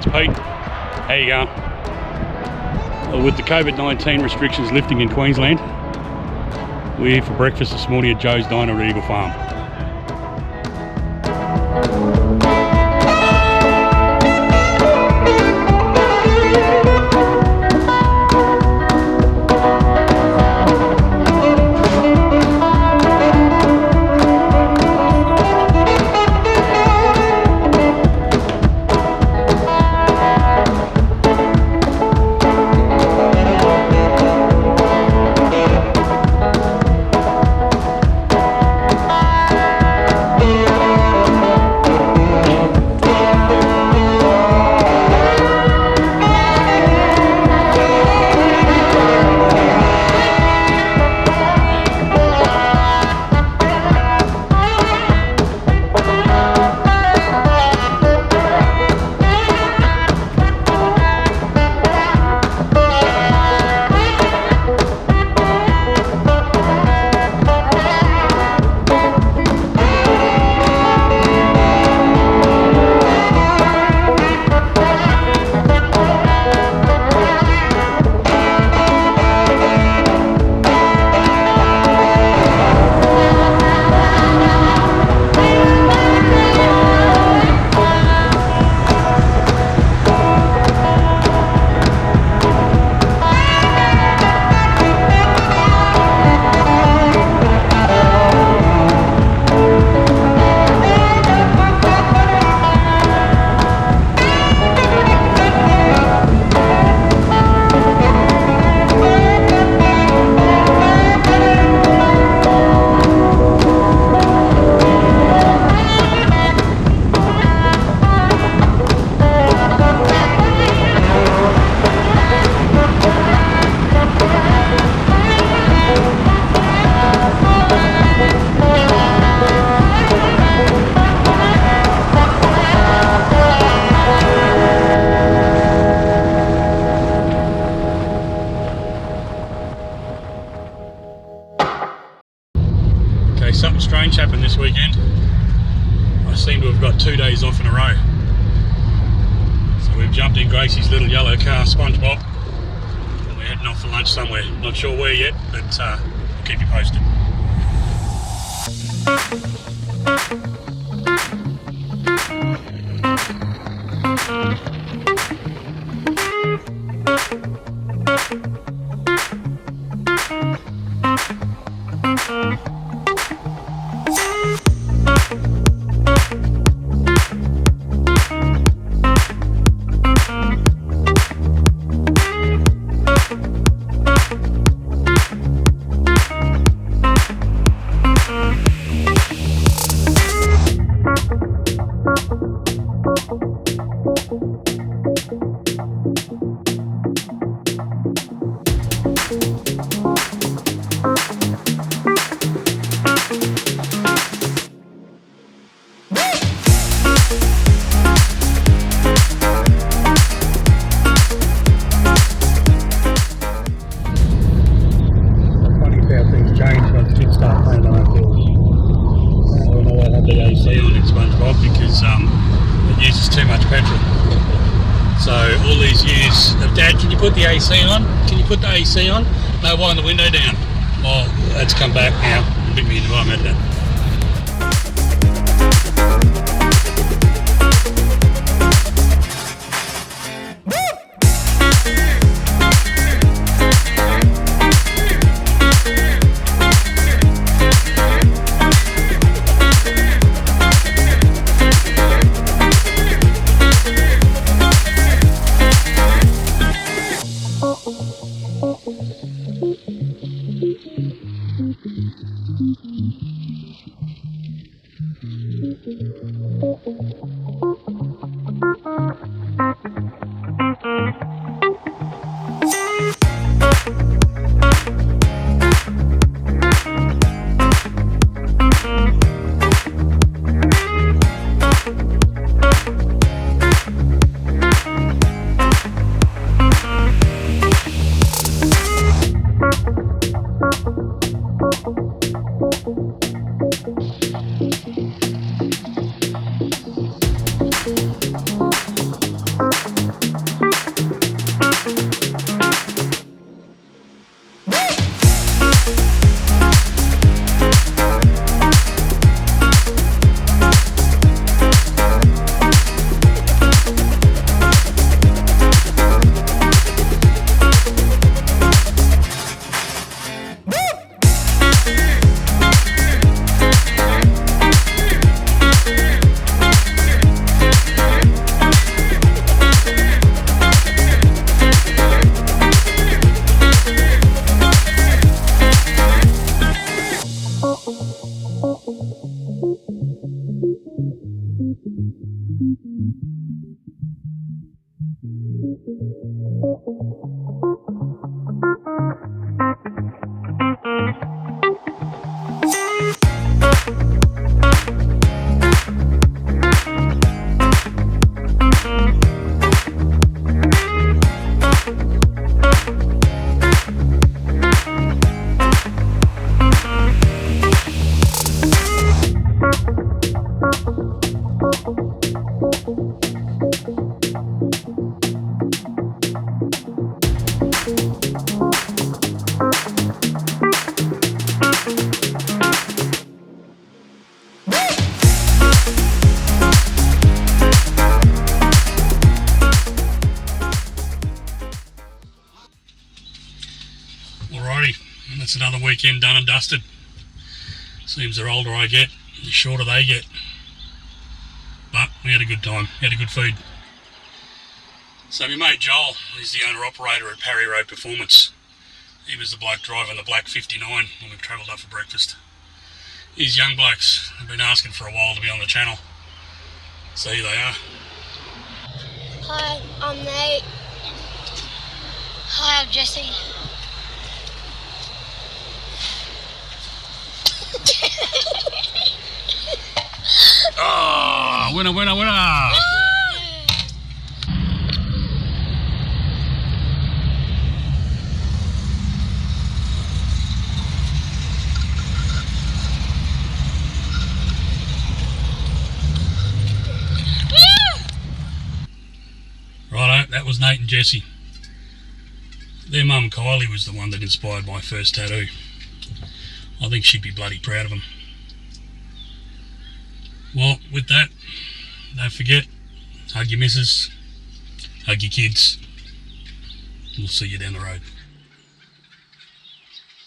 it's Pete. How you going? Well, with the COVID-19 restrictions lifting in Queensland, we're here for breakfast this morning at Joe's Diner at Eagle Farm. Something strange happened this weekend. I seem to have got 2 days off in a row. So we've jumped in Gracie's little yellow car, Spongebob, and we're heading off for lunch somewhere. Not sure where yet, but I'll keep you posted. It uses too much petrol. So all these years of Dad, can you put the AC on? Can you put the AC on? No, wind the window down. Well, that's come back now. A bit me in the environment that. Alrighty, and that's another weekend done and dusted. Seems the older I get, the shorter they get. But we had a good time, had a good feed. So my mate Joel is the owner-operator at Parry Rd Performance. He was the bloke driving the black 59 when we travelled up for breakfast. These young blokes have been asking for a while to be on the channel. So here they are. Hi, I'm Nate. Hi, I'm Jessie. Oh, winner, winner, winner! Righto, that was Nate and Jessie. Their mum Kylie was the one that inspired my first tattoo. I think she'd be bloody proud of them. Well, with that, don't forget, hug your missus, hug your kids. We'll see you down the road.